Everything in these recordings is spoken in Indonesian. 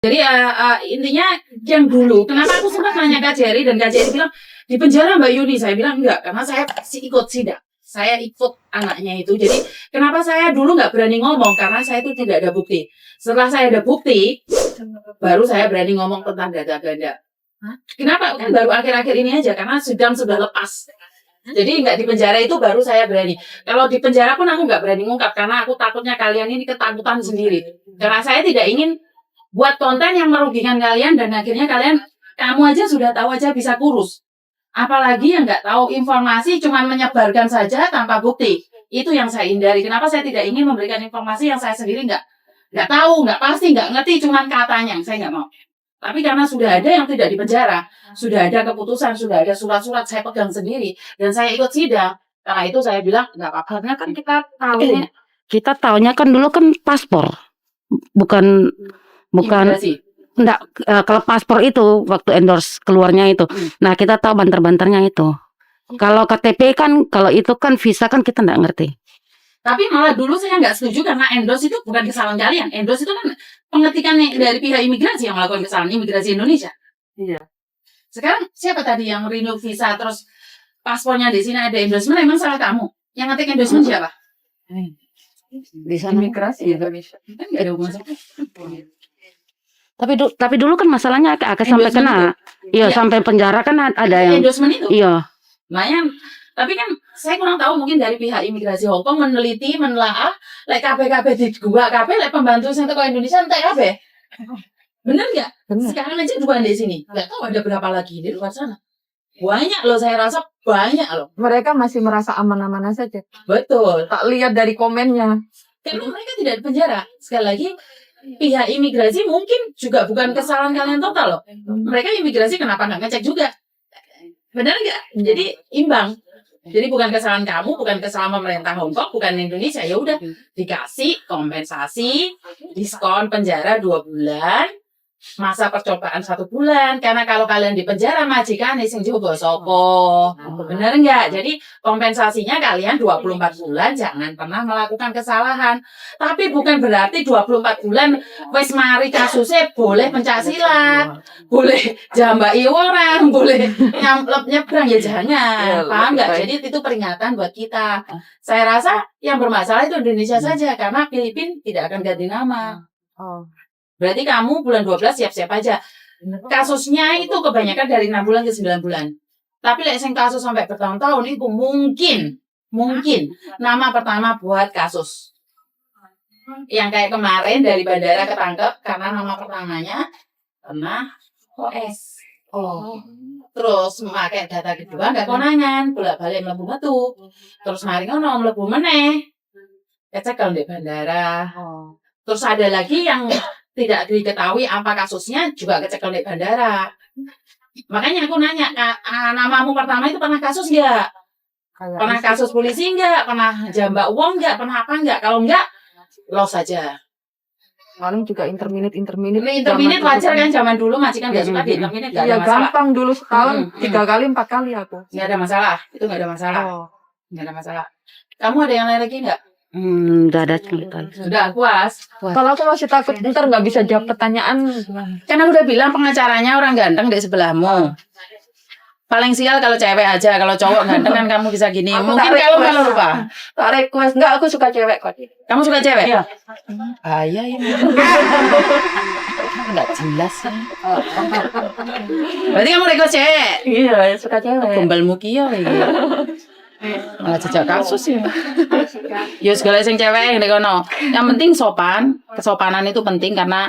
Jadi intinya yang dulu, kenapa aku sempat nanya Kak Jerry dan Kak Jerry bilang di penjara Mbak Yuni, saya bilang enggak, karena saya pasti ikut sidak, saya ikut anaknya itu. Jadi kenapa saya dulu nggak berani ngomong, karena saya itu tidak ada bukti. Setelah saya ada bukti, baru saya berani ngomong tentang ganda-ganda. Kenapa? Kan baru akhir-akhir ini aja, karena sidang sudah lepas. Jadi nggak di penjara itu baru saya berani. Kalau di penjara pun aku nggak berani ngungkap, karena aku takutnya kalian ini ketakutan sendiri. Karena saya tidak ingin buat konten yang merugikan kalian dan akhirnya kamu aja sudah tahu aja bisa kurus. Apalagi yang nggak tahu informasi cuma menyebarkan saja tanpa bukti. Itu yang saya hindari. Kenapa saya tidak ingin memberikan informasi yang saya sendiri nggak tahu, nggak pasti, nggak ngerti, cuma katanya. Saya nggak mau. Tapi karena sudah ada yang tidak di penjara, sudah ada keputusan, sudah ada surat-surat saya pegang sendiri dan saya ikut sidang. Karena itu saya bilang nggak apa-apa. Karena kan kita tahunya kan dulu kan paspor, bukan Imigrasi. enggak, kalau paspor itu waktu endorse keluarnya itu. Nah, kita tahu banter-banternya itu. Kalau KTP kan, kalau itu kan visa kan kita enggak ngerti. Tapi malah dulu saya nggak setuju karena endorse itu bukan kesalahan kalian. Endorse itu kan pengetikan dari pihak imigrasi yang melakukan kesalahan, imigrasi Indonesia. Iya. Sekarang siapa tadi yang renew visa terus paspornya di sini ada endorsement, emang salah kamu? Yang ngetik endorsement siapa? Di sana Imigrasi Indonesia. Kan nggak ada hubungan sama. tapi dulu kan masalahnya agak sampai Endorsement kena. Iya, sampai penjara kan ada yang endorsement itu. iya. Lumayan. Tapi kan saya kurang tahu, mungkin dari pihak imigrasi Hong Kong meneliti, menelaah, lek KPKP di gua KP, lek pembantu yang teko Indonesia entek KB. Bener nggak? Sekarang aja dua di sini. Nggak tahu ada berapa lagi di luar sana. Banyak loh, saya rasa banyak loh. Mereka masih merasa aman-aman saja. Betul. Tak lihat dari komennya. Karena mereka tidak di penjara. Sekali lagi, pihak imigrasi mungkin juga bukan kesalahan kalian total loh. Mereka imigrasi kenapa nggak ngecek juga? Benar nggak? Jadi imbang. Jadi bukan kesalahan kamu, bukan kesalahan pemerintah Hong Kong, bukan Indonesia. Ya udah dikasih kompensasi, diskon penjara 2 bulan, masa percobaan 1 bulan. Karena kalau kalian di penjara majikan sing jogo sopo. Bener nggak? Jadi kompensasinya kalian 24 bulan jangan pernah melakukan kesalahan. Tapi bukan berarti 24 bulan wis mari kasusnya boleh pencaksilat, boleh jambai orang, boleh nyamplep nyebrang, ya jangan. Paham nggak? Jadi itu peringatan buat kita. Saya rasa yang bermasalah itu Indonesia saja, karena Filipina tidak akan ganti nama. Berarti kamu bulan 12 siap-siap aja. Kasusnya itu kebanyakan dari 6 bulan ke 9 bulan. Tapi lek sing kasus sampai bertahun-tahun itu mungkin nama pertama buat kasus. Yang kayak kemarin dari bandara ketangkep karena nama pertamanya pernah OS. Terus memakai data kedua nggak konangan, bolak-balik mlebu metu. Terus mari ngono mlebu meneh. Kecekel di bandara. Terus ada lagi yang tidak diketahui apa kasusnya juga kecekel di bandara. Makanya aku nanya, namamu pertama itu pernah kasus nggak? Pernah kasus polisi nggak? Pernah jambak uang nggak? Pernah apa nggak? Kalau nggak, loss saja. Paling juga interminate. Interminate wajar kan, zaman dulu majikan nggak suka di interminate, nggak ada Iya, masalah. gampang dulu setahun 3 kali 4 kali aku. Nggak ada masalah, itu nggak ada masalah. Nggak ada masalah. Kamu ada yang lain lagi nggak? Udah ada cerita. Sudah puas. Kalau aku masih takut ntar nggak bisa jawab pertanyaan. Karena udah bilang pengacaranya orang ganteng di sebelahmu. Paling sial kalau cewek aja, kalau cowok ganteng kan kamu bisa gini. Aku Mungkin tak kalau request. lupa. Tak request, enggak, aku suka cewek kok. Kamu suka cewek? Iya. Iya. Enggak jelas ya. Berarti kamu request cewek? Iya, suka cewek. Gombal mukio iki. Malah jejak kasus ya. Ya segala sing cewek yang kono. Yang penting sopan. Kesopanan itu penting karena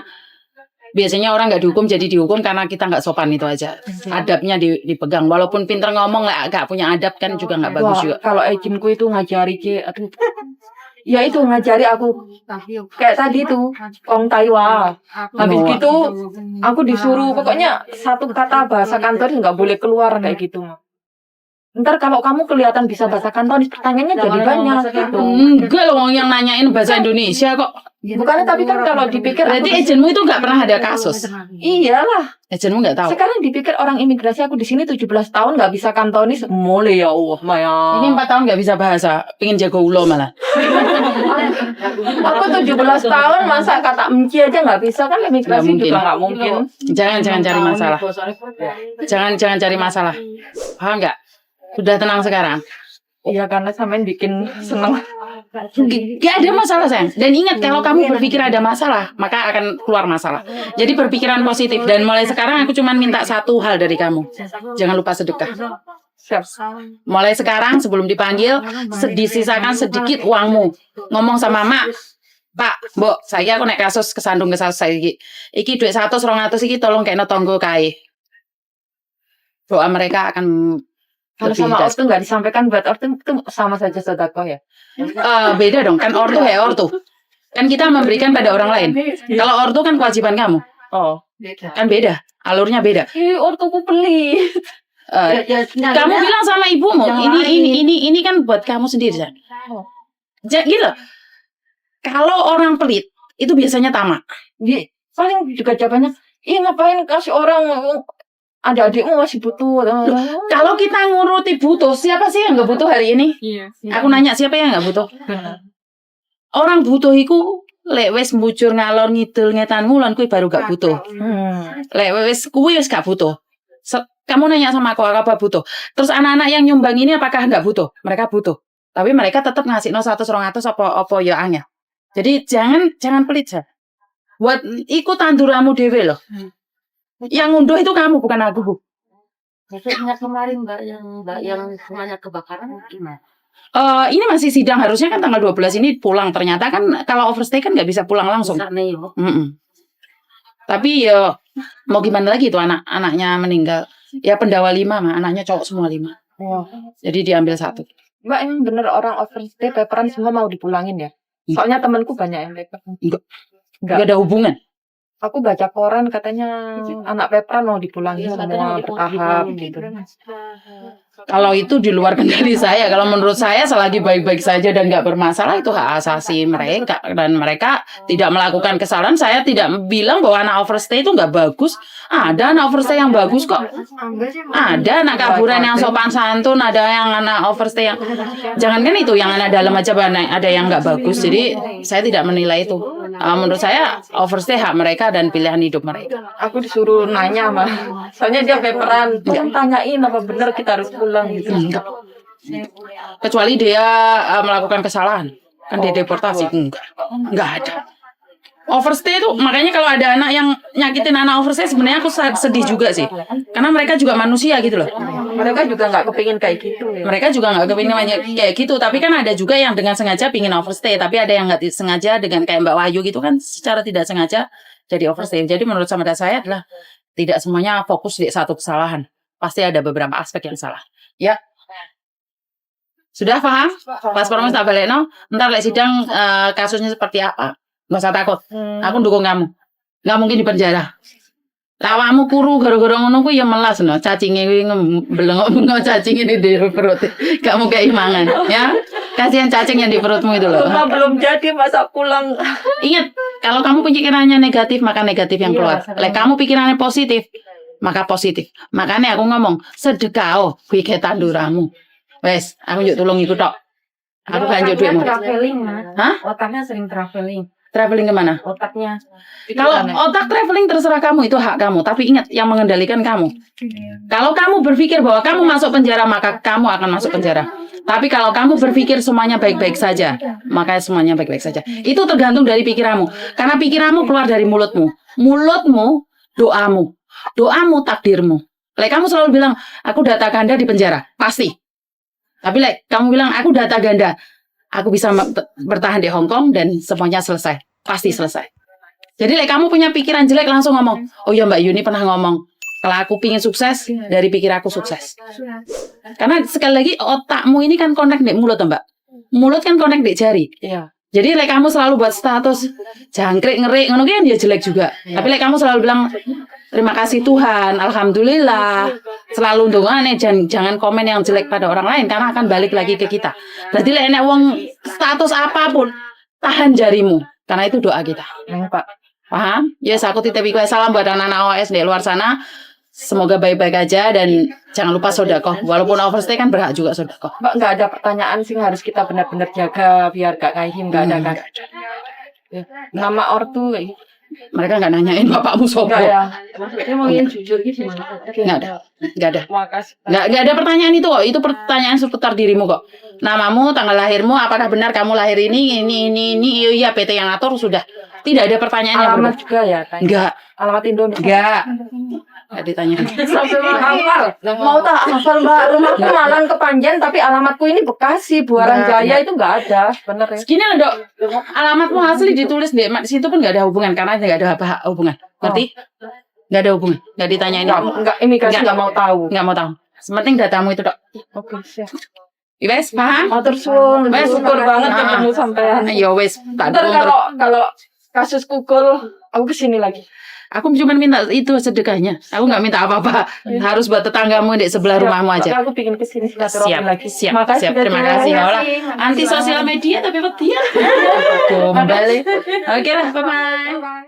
biasanya orang nggak dihukum jadi dihukum karena kita nggak sopan, itu aja. Adabnya dipegang. Walaupun pinter ngomong nggak punya adab kan juga nggak bagus juga. Kalau ejimku itu ngajari aduh. Ya itu ngajari aku kayak tadi tuh Ong Taiwa. Habis gitu aku disuruh pokoknya satu kata bahasa kantor nggak boleh keluar kayak gitu. Ntar kalau kamu kelihatan bisa bahasa Kantonis, pertanyaannya jadi banyak gitu. Enggak loh, yang nanyain bahasa Indonesia kok. Bukannya tapi kan kalau dipikir Berarti agentmu itu nggak pernah ada kasus. iyalah. Agentmu nggak tahu. Sekarang dipikir orang imigrasi aku di sini 17 tahun nggak bisa Kantonis, mulai ya Allah Maya. Ini 4 tahun nggak bisa bahasa, pingin jago ulo malah. Aku 17 tahun masa kata emci aja nggak bisa kan imigrasi Nggak mungkin. juga nggak mungkin. Jangan cari masalah. Jangan cari masalah. Paham nggak? Sudah tenang sekarang. Iya karena sampean bikin seneng. Gak ada masalah sayang. Dan ingat kalau kamu berpikir ada masalah, maka akan keluar masalah. Jadi berpikiran positif. Dan mulai sekarang aku cuma minta satu hal dari kamu. Jangan lupa sedekah. Siap. Mulai sekarang sebelum dipanggil, disisakan sedikit uangmu. Ngomong sama mak, Pak, Mbok, saya aku nek kasus kesandung ke kasus saya iki duit 100 200 iki tolong kena tonggo kae. Doa mereka akan Kalau lebih sama das- ortu nggak disampaikan buat ortu itu sama saja sedekah ya. beda dong, kan ortu ya ortu. Kan kita memberikan pada orang lain. Kalau ortu kan kewajiban kamu. Oh. Kan beda, alurnya beda. Ortuku pelit. Kamu bilang sama ibumu, ini kan buat kamu sendiri, San. Gitu. Kalau orang pelit itu biasanya tamak. Paling juga jawabannya, ngapain kasih orang ada adikmu masih butuh. Kalau kita nguruti butuh, siapa sih yang nggak butuh hari ini? Iya. Aku nanya siapa yang nggak butuh? Orang butuh iku lek wis mbujur ngalor ngidul ngetan ngulon kuwi baru gak butuh. Lek wis kuwi wis gak butuh. Kamu nanya sama aku apa butuh? Terus anak-anak yang nyumbang ini apakah nggak butuh? Mereka butuh. Tapi mereka tetap ngasih 100 200 apa ya angel. Jadi jangan pelit ya. Buat ikut tanduramu dhewe loh. Yang ngunduh itu kamu bukan aku. Maksudnya kemarin mbak yang semuanya kebakaran gimana? Ini masih sidang, harusnya kan tanggal 12 ini pulang. Ternyata kan kalau overstay kan nggak bisa pulang langsung. Tapi ya mau gimana lagi itu anaknya meninggal. Ya pendawa 5 mah, anaknya cowok semua 5. Jadi diambil 1. Mbak emang bener orang overstay paperan semua mau dipulangin ya? Soalnya temanku banyak yang paperan. Nggak ada hubungan. Aku baca koran katanya anak paperan mau dipulangin semua bertahap gitu. Kalau itu di luar kendali saya. Kalau menurut saya selagi baik-baik saja dan nggak bermasalah itu hak asasi mereka. Dan mereka tidak melakukan kesalahan. Saya tidak bilang bahwa anak overstay itu nggak bagus. Ada anak overstay yang bagus kok. Ada anak kaburan yang sopan santun. Ada yang anak overstay yang... Jangankan itu, yang anak dalam aja ada yang nggak bagus. Jadi saya tidak menilai itu. Menurut saya overstay hak mereka dan pilihan hidup mereka. Aku disuruh nanya mah. Soalnya dia paperan. Tolong tanyain apa bener kita harus pulang gitu. Enggak. Kecuali dia melakukan kesalahan. Kan dia deportasi. Enggak ada. Overstay itu, makanya kalau ada anak yang nyakitin anak overstay, sebenarnya aku sedih juga sih. Karena mereka juga manusia gitu loh. Mereka juga nggak kepingin kayak gitu ya. Mereka juga nggak kepingin kayak gitu. Tapi kan ada juga yang dengan sengaja pingin overstay. Tapi ada yang nggak sengaja dengan kayak Mbak Wahyu gitu kan, secara tidak sengaja jadi overstay. Jadi menurut sama saya adalah tidak semuanya fokus di satu kesalahan. Pasti ada beberapa aspek yang salah. Ya. Sudah paham? Pas promes tak balik no. Ntar lek sidang kasusnya seperti apa? Nggak usah takut. Aku dukung kamu. Nggak mungkin di penjara. Lawamu kuru gara-gara ngono ku ya melas no. Cacinge kuwi belengok cacing ini di perut. Kamu kayak mangan, ya. Kasihan cacing yang di perutmu itu loh. Rumah belum jadi masa pulang. Ingat, kalau kamu pikirannya negatif, maka negatif yang keluar. Lek kamu pikirannya positif, maka positif. Makanya aku ngomong, sedekah kuwi ke tanduramu. Wes, aku yuk tolong ikut tok. Aku lanjut duitmu. Traveling, Mas. Hah? Otaknya sering traveling. Traveling kemana? Otaknya. Kalau otak traveling terserah kamu, itu hak kamu. Tapi ingat, yang mengendalikan kamu. Kalau kamu berpikir bahwa kamu masuk penjara, maka kamu akan masuk penjara. Tapi kalau kamu berpikir semuanya baik-baik saja, maka semuanya baik-baik saja. Itu tergantung dari pikiranmu. Karena pikiranmu keluar dari mulutmu. Mulutmu, doamu. Doamu, takdirmu. Lek kamu selalu bilang, aku data ganda di penjara. Pasti. Tapi lek kamu bilang, aku data ganda. Aku bisa bertahan di Hong Kong dan semuanya selesai. Pasti selesai. Jadi like, kamu punya pikiran jelek langsung ngomong. Oh ya Mbak Yuni pernah ngomong. Kalau aku pingin sukses, dari pikir aku sukses. Karena sekali lagi otakmu ini kan connect di mulut Mbak. Mulut kan connect di jari. Iya. Jadi lek kamu selalu buat status jangkrik ngerik ngono ki kan dia jelek juga. Tapi lek kamu selalu bilang terima kasih Tuhan, alhamdulillah, selalu ndongane jangan komen yang jelek pada orang lain karena akan balik lagi ke kita. Berarti lek nek wong status apapun tahan jarimu karena itu doa kita. Pak. Paham? Yes, aku titip iku salam buat anak-anak OS di luar sana. Semoga baik-baik aja dan jangan lupa sedekah. Walaupun overstay kan berhak juga sedekah. Mbak, nggak ada pertanyaan sih harus kita benar-benar jaga biar gak kaihim, nggak ada kan? Ya, nama ortu kayak gitu. Mereka nggak nanyain bapakmu sopo. Nggak ya. Maksudnya mau yang jujur gitu gimana? Nggak ada. Makasih. Nggak ada pertanyaan itu kok. Itu pertanyaan seputar dirimu kok. Namamu, tanggal lahirmu, apakah benar kamu lahir ini, iya PT yang atur sudah. Tidak ada pertanyaan yang Alamat berubah. juga ya kan? Enggak. Alamat Indonesia. Nggak ditanya. Sampai hafal. Mau tak hafal Mbak, rumahku Malang Kepanjen tapi alamatku ini Bekasi, Buaran Nggak. Jaya itu nggak ada, bener ya. Segini loh dok. Alamatmu asli ditulis di situ pun nggak ada hubungan karena nggak ada apa hubungan. Ngerti? Nggak ada hubungan. Nggak ditanyain. Nggak imigrasi nggak mau tahu. Nggak mau tahu. Sementing datamu itu dok. Oke, siap. Wes paham? Matur suwun, Wes. syukur banget Ah. ketemu sampean. Ayo wes. Tak Ntar dukung terus. kalau kasus kukul, aku kesini lagi. Aku cuma minta itu sedekahnya. Aku nggak minta apa-apa. Harus buat tetanggamu di sebelah rumahmu aja. Aku bikin kesini silaturahmi Siap, lagi. siap, Makasih, siap. Terima Tete. kasih. Olah, anti sosial media tapi wedi ya. Gombal. Oke lah, bye bye.